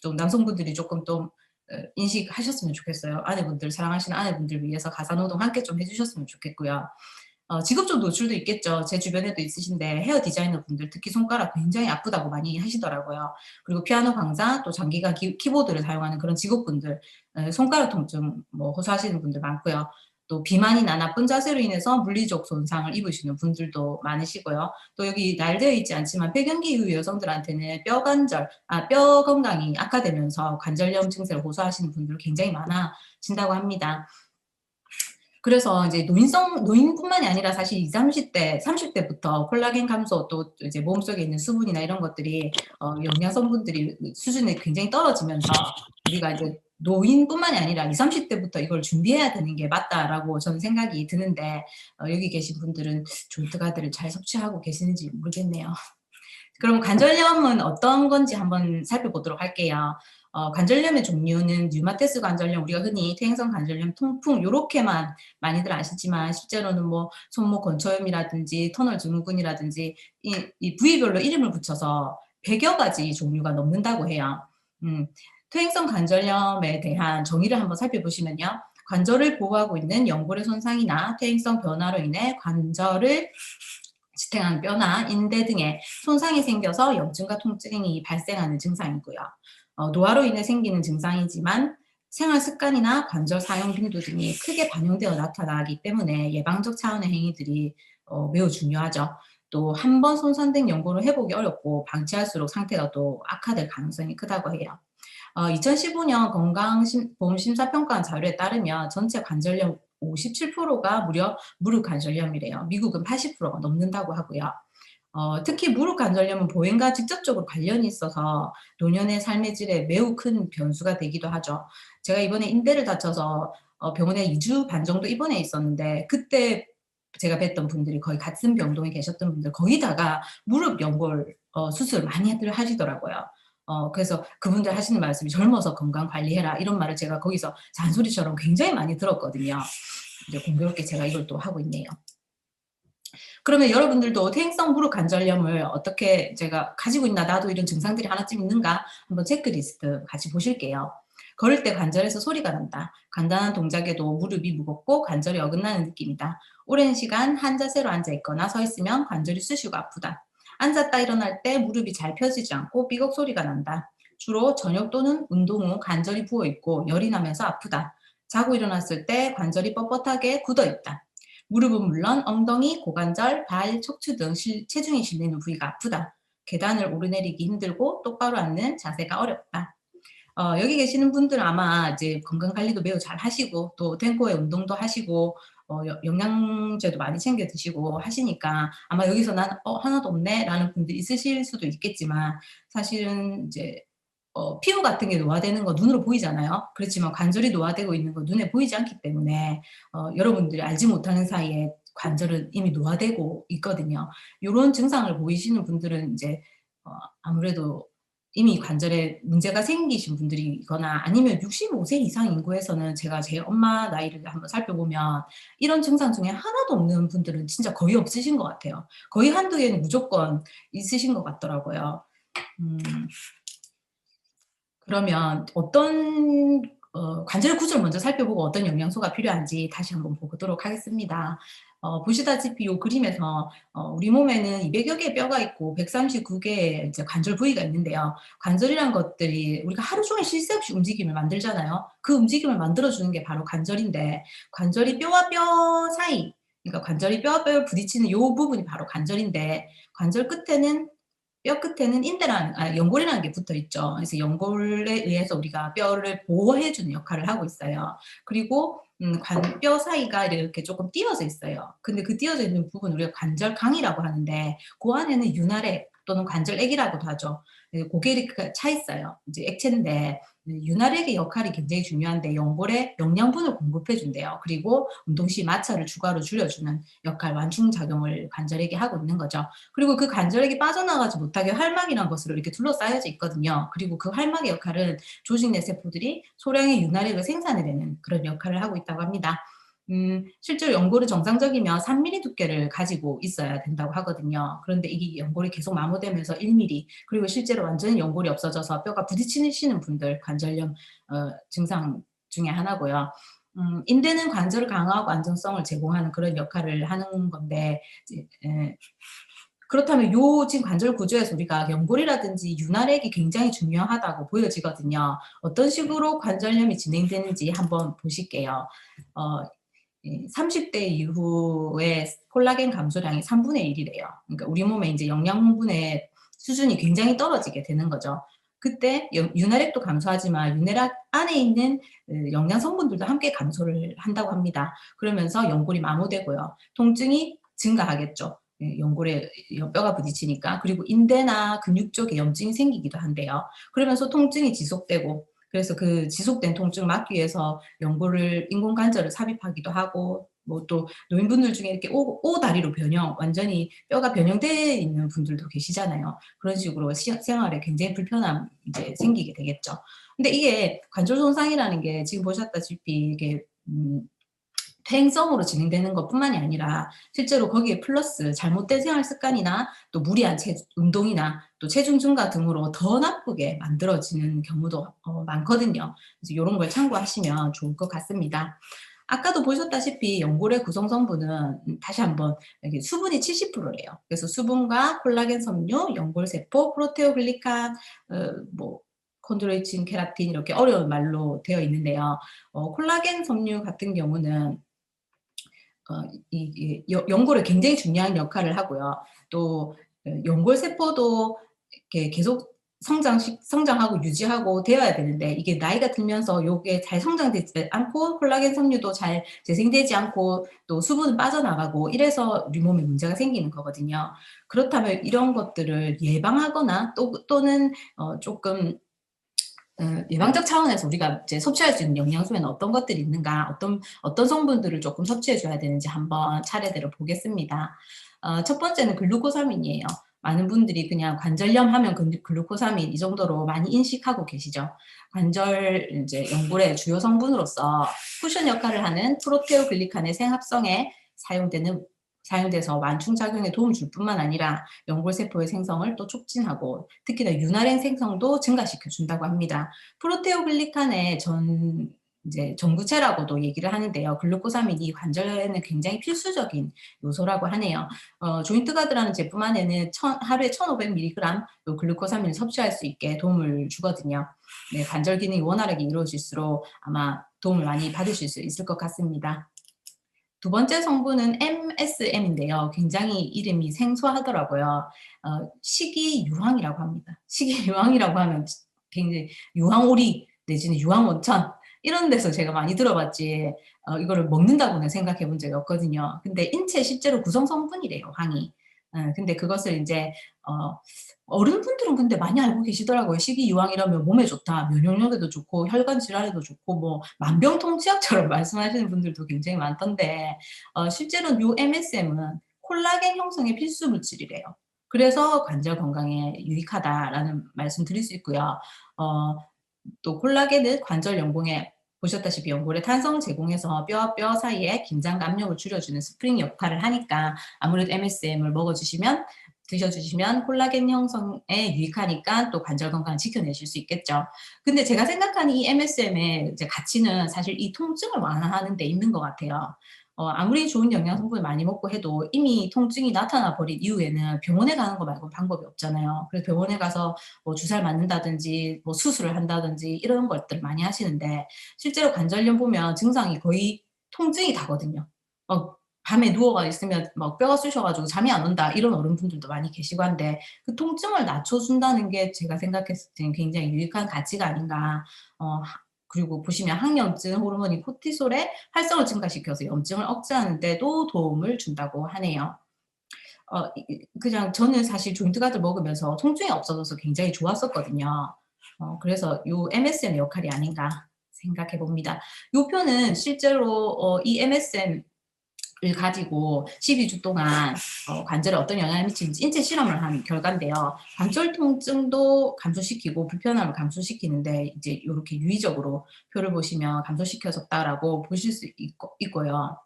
좀 남성분들이 조금 또 인식하셨으면 좋겠어요. 아내분들, 사랑하시는 아내분들 위해서 가사노동 함께 좀 해주셨으면 좋겠고요. 직업적 노출도 있겠죠. 제 주변에도 있으신데 헤어 디자이너 분들 특히 손가락 굉장히 아프다고 많이 하시더라고요. 그리고 피아노 강사 또 장기간 키보드를 사용하는 그런 직업분들 손가락 통증 뭐 호소하시는 분들 많고요. 또 비만이나 나쁜 자세로 인해서 물리적 손상을 입으시는 분들도 많으시고요. 또 여기 나열되어 있지 않지만 폐경기 이후 여성들한테는 뼈 건강이 악화되면서 관절염 증세를 호소하시는 분들 굉장히 많아진다고 합니다. 그래서 이제 노인뿐만이 아니라 사실 20, 30대, 30대부터 콜라겐 감소 또 이제 몸속에 있는 수분이나 이런 것들이 영양 성분들이 수준이 굉장히 떨어지면서 우리가 이제 노인뿐만이 아니라 20, 30대부터 이걸 준비해야 되는 게 맞다라고 저는 생각이 드는데 여기 계신 분들은 졸트가드를 잘 섭취하고 계시는지 모르겠네요. 그럼 관절염은 어떤 건지 한번 살펴보도록 할게요. 관절염의 종류는 류마티스 관절염, 우리가 흔히 퇴행성 관절염, 통풍 요렇게만 많이들 아시지만 실제로는 뭐 손목 건초염이라든지 터널 증후군이라든지 이 부위별로 이름을 붙여서 100여 가지 종류가 넘는다고 해요. 퇴행성 관절염에 대한 정의를 한번 살펴보시면요. 관절을 보호하고 있는 연골의 손상이나 퇴행성 변화로 인해 관절을 지탱하는 뼈나 인대 등에 손상이 생겨서 염증과 통증이 발생하는 증상이고요. 노화로 인해 생기는 증상이지만 생활 습관이나 관절 사용 빈도 등이 크게 반영되어 나타나기 때문에 예방적 차원의 행위들이 매우 중요하죠. 또 한 번 손상된 연골은 회복이 어렵고 방치할수록 상태가 또 악화될 가능성이 크다고 해요. 2015년 건강보험심사평가 자료에 따르면 전체 관절염 57%가 무려 무릎 관절염이래요. 미국은 80%가 넘는다고 하고요. 특히 무릎 관절염은 보행과 직접적으로 관련이 있어서 노년의 삶의 질에 매우 큰 변수가 되기도 하죠. 제가 이번에 인대를 다쳐서 병원에 2주 반 정도 입원해 있었는데 그때 제가 뵀던 분들이 거의 같은 병동에 계셨던 분들 거의 다가 무릎 연골 수술 많이들 하시더라고요. 그래서 그분들 하시는 말씀이 "젊어서 건강 관리해라." 이런 말을 제가 거기서 잔소리처럼 굉장히 많이 들었거든요. 이제 공교롭게 제가 이걸 또 하고 있네요. 그러면 여러분들도 퇴행성 무릎 관절염을 어떻게 제가 가지고 있나, 나도 이런 증상들이 하나쯤 있는가 한번 체크리스트 같이 보실게요. 걸을 때 관절에서 소리가 난다. 간단한 동작에도 무릎이 무겁고 관절이 어긋나는 느낌이다. 오랜 시간 한 자세로 앉아 있거나 서 있으면 관절이 쑤시고 아프다. 앉았다 일어날 때 무릎이 잘 펴지지 않고 삐걱 소리가 난다. 주로 저녁 또는 운동 후 관절이 부어 있고 열이 나면서 아프다. 자고 일어났을 때 관절이 뻣뻣하게 굳어 있다. 무릎은 물론 엉덩이, 고관절, 발, 척추 등 체중이 실리는 부위가 아프다. 계단을 오르내리기 힘들고 똑바로 앉는 자세가 어렵다. 여기 계시는 분들은 아마 이제 건강 관리도 매우 잘 하시고 또 템포의 운동도 하시고 영양제도 많이 챙겨 드시고 하시니까 아마 여기서 '난 하나도 없네.'라는 분들이 있으실 수도 있겠지만 사실은 이제 피부 같은 게 노화되는 거 눈으로 보이잖아요. 그렇지만 관절이 노화되고 있는 거 눈에 보이지 않기 때문에 여러분들이 알지 못하는 사이에 관절은 이미 노화되고 있거든요. 요런 증상을 보이시는 분들은 이제 아무래도 이미 관절에 문제가 생기신 분들이거나 아니면 65세 이상 인구에서는 제가 제 엄마 나이를 한번 살펴보면 이런 증상 중에 하나도 없는 분들은 진짜 거의 없으신 것 같아요. 거의 한두 개는 무조건 있으신 것 같더라고요. 음. 그러면 어떤 관절 구조를 먼저 살펴보고 어떤 영양소가 필요한지 다시 한번 보도록 하겠습니다. 보시다시피 요 그림에서 우리 몸에는 200여 개의 뼈가 있고 139개의 이제 관절 부위가 있는데요. 관절이란 것들이 우리가 하루 종일 쉴 새 없이 움직임을 만들잖아요. 그 움직임을 만들어 주는 게 바로 관절인데 관절이 뼈와 뼈 사이, 그러니까 관절이 뼈와 뼈를 부딪히는 요 부분이 바로 관절인데 관절 끝에는 뼈 끝에는 연골이라는 게 붙어 있죠. 그래서 연골에 의해서 우리가 뼈를 보호해 주는 역할을 하고 있어요. 그리고 뼈 사이가 이렇게 조금 띄어져 있어요. 근데 그 띄어져 있는 부분 우리가 관절강이라고 하는데 그 안에는 윤활액 또는 관절액이라고도 하죠. 예, 고게 이렇게 차 있어요. 이제 액체인데 윤활액의 역할이 굉장히 중요한데 연골에 영양분을 공급해 준대요. 그리고 운동 시 마찰을 추가로 줄여주는 역할, 완충 작용을 관절액이 하고 있는 거죠. 그리고 그 관절액이 빠져나가지 못하게 활막이라는 것으로 이렇게 둘러싸여져 있거든요. 그리고 그 활막의 역할은 조직 내 세포들이 소량의 윤활액을 생산해내는 그런 역할을 하고 있다고 합니다. 실제로 연골은 정상적이면 3mm 두께를 가지고 있어야 된다고 하거든요. 그런데 이게 연골이 계속 마모되면서 1mm, 그리고 실제로 완전히 연골이 없어져서 뼈가 부딪히시는 분들 관절염 증상 중에 하나고요. 인대는 관절을 강화하고 안정성을 제공하는 그런 역할을 하는 건데 이제 그렇다면 요 지금 관절 구조에서 우리가 연골이라든지 윤활액이 굉장히 중요하다고 보여지거든요. 어떤 식으로 관절염이 진행되는지 한번 보실게요. 어 30대 이후에 콜라겐 감소량이 3분의 1이래요. 그러니까 우리 몸에 이제 영양분의 수준이 굉장히 떨어지게 되는 거죠. 그때 윤활액도 감소하지만 윤활액 안에 있는 영양 성분들도 함께 감소를 한다고 합니다. 그러면서 연골이 마모되고요. 통증이 증가하겠죠. 연골에 뼈가 부딪히니까. 그리고 인대나 근육 쪽에 염증이 생기기도 한대요. 그러면서 통증이 지속되고, 그래서 그 지속된 통증을 막기 위해서 연골을 인공 관절을 삽입하기도 하고, 뭐 또 노인분들 중에 이렇게 오다리로 변형, 완전히 뼈가 변형되어 있는 분들도 계시잖아요. 그런 식으로 생활에 굉장히 불편함 이제 생기게 되겠죠. 근데 이게 관절 손상이라는 게 지금 보셨다시피 이게 퇴행성으로 진행되는 것뿐만이 아니라 실제로 거기에 플러스 잘못된 생활 습관이나 또 무리한 운동이나 또 체중 증가 등으로 더 나쁘게 만들어지는 경우도 많거든요. 그래서 요런 걸 참고하시면 좋을 것 같습니다. 아까도 보셨다시피 연골의 구성 성분은 다시 한번 여기 수분이 70%래요. 그래서 수분과 콜라겐 섬유, 연골 세포, 프로테오글리칸, 뭐 콘드로이친, 케라틴 이렇게 어려운 말로 되어 있는데요. 콜라겐 섬유 같은 경우는 연골에 굉장히 중요한 역할을 하고요. 또 연골 세포도 이렇게 계속 성장하고 유지하고 되어야 되는데 이게 나이가 들면서 요게 잘 성장되지 않고 콜라겐 섬유도 잘 재생되지 않고 또 수분은 빠져나가고 이래서 우리 몸에 문제가 생기는 거거든요. 그렇다면 이런 것들을 예방하거나 또는 조금 예방적 차원에서 우리가 이제 섭취할 수 있는 영양소에는 어떤 것들이 있는가, 어떤 성분들을 조금 섭취해 줘야 되는지 한번 차례대로 보겠습니다. 첫 번째는 글루코사민이에요. 많은 분들이 그냥 관절염 하면 글루코사민 이 정도로 많이 인식하고 계시죠. 관절 이제 연골의 주요 성분으로서 쿠션 역할을 하는 프로테오글리칸의 생합성에 사용돼서 완충작용에 도움을 줄 뿐만 아니라 연골세포의 생성을 또 촉진하고 특히나 윤활행 생성도 증가시켜 준다고 합니다. 프로테오글리칸의 이제 전구체라고도 얘기를 하는데요. 글루코사민이 관절에는 굉장히 필수적인 요소라고 하네요. 조인트 가드라는 제품 안에는 하루에 1,500mg 요 글루코사민을 섭취할 수 있게 도움을 주거든요. 네, 관절 기능이 원활하게 이루어질수록 아마 도움을 많이 받으실 수 있을 것 같습니다. 두 번째 성분은 MSM인데요. 굉장히 이름이 생소하더라고요. 식이유황이라고 합니다. 식이유황이라고 하면 굉장히 유황오리 내지는 유황온천 이런 데서 제가 많이 들어봤지 이거를 먹는다고는 생각해 본 적이 없거든요. 근데 인체 실제로 구성 성분이래요, 황이. 근데 그것을 이제 어른분들은 근데 많이 알고 계시더라고요. 식이유황이라면 몸에 좋다, 면역력에도 좋고 혈관 질환에도 좋고 뭐 만병통치약처럼 말씀하시는 분들도 굉장히 많던데 실제로는 요 MSM은 콜라겐 형성의 필수 물질이래요. 그래서 관절 건강에 유익하다라는 말씀 드릴 수 있고요. 어 또 콜라겐은 관절 연골에 보셨다시피 연골에 탄성을 제공해서 뼈와 뼈 사이에 긴장과 압력을 줄여주는 스프링 역할을 하니까 아무래도 MSM을 드셔주시면 콜라겐 형성에 유익하니까 또 관절 건강을 지켜내실 수 있겠죠. 근데 제가 생각하는 이 MSM의 이제 가치는 사실 이 통증을 완화하는 데 있는 것 같아요. 아무리 좋은 영양 성분을 많이 먹고 해도 이미 통증이 나타나 버린 이후에는 병원에 가는 거 말고 방법이 없잖아요. 그래서 병원에 가서 뭐 주사를 맞는다든지 뭐 수술을 한다든지 이런 것들을 많이 하시는데 실제로 관절염 보면 증상이 거의 통증이 다거든요. 밤에 누워가 있으면 막 뼈가 쑤셔 가지고 잠이 안 온다 이런 어른분들도 많이 계시고 한데 그 통증을 낮춰준다는 게 제가 생각했을 때는 굉장히 유익한 가치가 아닌가. 그리고 보시면 항염증 호르몬인 코티솔의 활성을 증가시켜서 염증을 억제하는 데도 도움을 준다고 하네요. 그냥 저는 사실 조인트 가드 먹으면서 통증이 없어져서 굉장히 좋았었거든요. 그래서 요 MSM의 역할이 아닌가 생각해 봅니다. 요 표는 실제로 이 MSM 가지고 12주 동안 관절에 어떤 영향을 미치는지 인체 실험을 한 결과인데요. 관절 통증도 감소시키고 불편함을 감소시키는데 이제 요렇게 유의적으로 표를 보시면 감소시켜졌다라고 보실 수 있고요.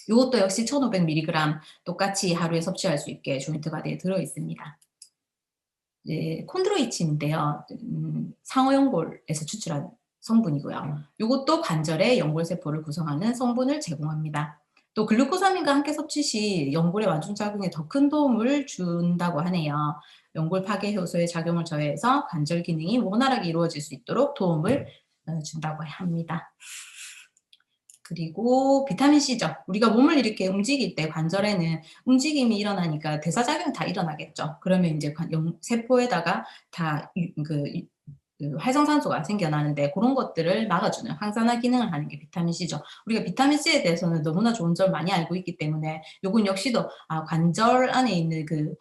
요것도 역시 1,500mg 똑같이 하루에 섭취할 수 있게 조인트 가드에 들어 있습니다. 네, 콘드로이친인데요. 상어연골에서 추출한 성분이고요. 요것도 관절의 연골세포를 구성하는 성분을 제공합니다. 또 글루코사민과 함께 섭취 시 연골의 완충작용에 더 큰 도움을 준다고 하네요. 연골 파괴 효소의 작용을 저해해서 관절 기능이 원활하게 이루어질 수 있도록 도움을 준다고 합니다. 그리고 비타민 C죠. 우리가 몸을 이렇게 움직일 때 관절에는 움직임이 일어나니까 대사작용이 다 일어나겠죠. 그러면 이제 세포에다가 다 그 활성산소가 생겨나는데 그런 것들을 막아주는 항산화 기능을 하는 게 비타민 C죠. 우리가 비타민 C에 대해서는 너무나 좋은 점 많이 알고 있기 때문에 요건 역시도 관절 안에 있는 그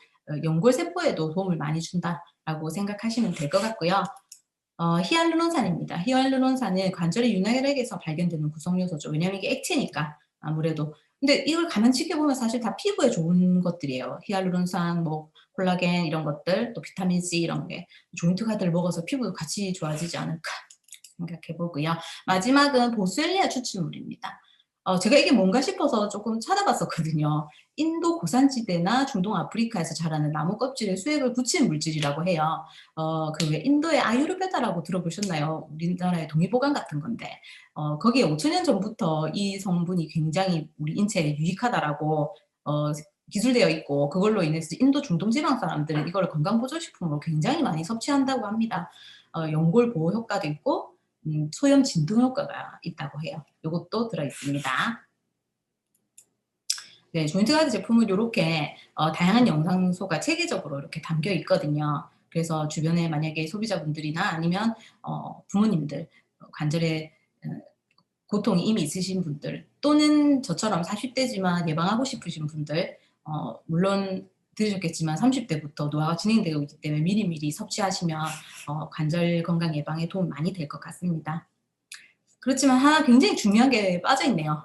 연골 세포에도 도움을 많이 준다라고 생각하시면 될 것 같고요. 히알루론산입니다. 히알루론산은 관절의 윤활액에서 발견되는 구성 요소죠. 왜냐하면 이게 액체니까 아무래도. 근데 이걸 가만 지켜보면 사실 다 피부에 좋은 것들이에요. 히알루론산, 뭐 콜라겐 이런 것들, 또 비타민 C 이런 게 조인트 가드를 먹어서 피부도 같이 좋아지지 않을까 생각해 보고요. 마지막은 보스웰리아 추출물입니다. 제가 이게 뭔가 싶어서 조금 찾아봤었거든요. 인도 고산지대나 중동 아프리카에서 자라는 나무 껍질에 수액을 붙인 물질이라고 해요. 그 왜 인도의 아유르베다라고 들어보셨나요? 우리나라의 동의보감 같은 건데, 거기에 5,000년 전부터 이 성분이 굉장히 우리 인체에 유익하다라고 기술되어 있고, 그걸로 인해서 인도 중동 지방 사람들은 이걸 건강보조식품으로 굉장히 많이 섭취한다고 합니다. 연골 보호 효과도 있고, 소염 진동 효과가 있다고 해요. 요것도 들어 있습니다. 네, 조인트 가드 제품은 요렇게 다양한 영양소가 체계적으로 이렇게 담겨 있거든요. 그래서 주변에 만약에 소비자분들이나 아니면 부모님들 관절에 고통이 이미 있으신 분들 또는 저처럼 40대지만 예방하고 싶으신 분들 물론 들으셨겠지만 30대부터 노화가 진행되고 있기 때문에 미리미리 섭취하시면 관절 건강 예방에 도움 많이 될 것 같습니다. 그렇지만 하나 굉장히 중요한 게 빠져 있네요.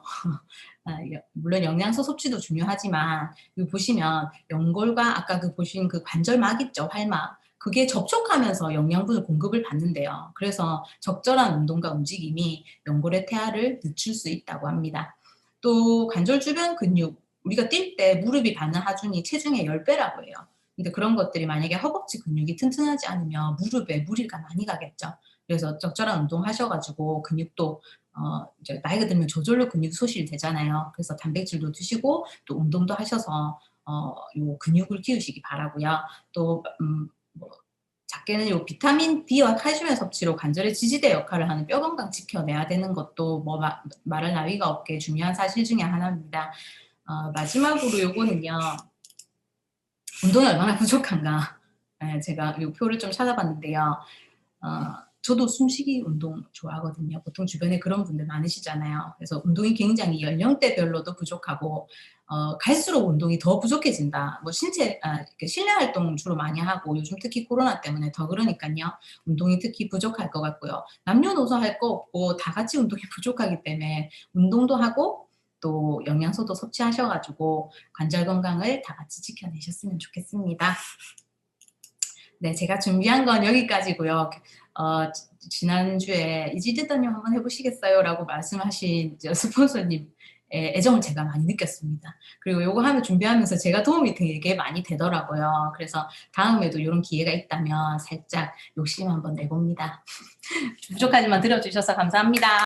물론 영양소 섭취도 중요하지만 여기 보시면 연골과 아까 그 보신 그 관절막 있죠, 활막. 그게 접촉하면서 영양분을 공급을 받는데요. 그래서 적절한 운동과 움직임이 연골의 태아를 늦출 수 있다고 합니다. 또 관절 주변 근육, 우리가 뛸 때 무릎이 받는 하중이 체중의 10배라고 해요. 근데 그런 것들이 만약에 허벅지 근육이 튼튼하지 않으면 무릎에 무리가 많이 가겠죠. 그래서 적절한 운동 하셔가지고 근육도 이제 나이가 들면 저절로 근육 소실이 되잖아요. 그래서 단백질도 드시고 또 운동도 하셔서 요 근육을 키우시기 바라고요. 또 뭐 작게는 요 비타민 D와 칼슘의 섭취로 관절의 지지대 역할을 하는 뼈 건강 지켜내야 되는 것도 뭐 말할 나위가 없게 중요한 사실 중에 하나입니다. 마지막으로 요거는요. 운동이 얼마나 부족한가. 제가 요 표를 좀 찾아봤는데요. 저도 숨쉬기 운동 좋아하거든요. 보통 주변에 그런 분들 많으시잖아요. 그래서 운동이 굉장히 연령대별로도 부족하고 갈수록 운동이 더 부족해진다. 뭐 신체 실내 활동 주로 많이 하고 요즘 특히 코로나 때문에 더 그러니깐요. 운동이 특히 부족할 것 같고요. 남녀노소 할 거 없고 다 같이 운동이 부족하기 때문에 운동도 하고 또 영양소도 섭취하셔 가지고 관절 건강을 다 같이 지켜내셨으면 좋겠습니다. 네, 제가 준비한 건 여기까지고요. 지난주에 "이지대더님 한번 해 보시겠어요?"라고 말씀하신 스폰서님의 애정을 제가 많이 느꼈습니다. 그리고 요거 하면 준비하면서 제가 도움이 되게 많이 되더라고요. 그래서 다음에도 요런 기회가 있다면 살짝 욕심 한번 내 봅니다. 부족하지만 들어 주셔서 감사합니다.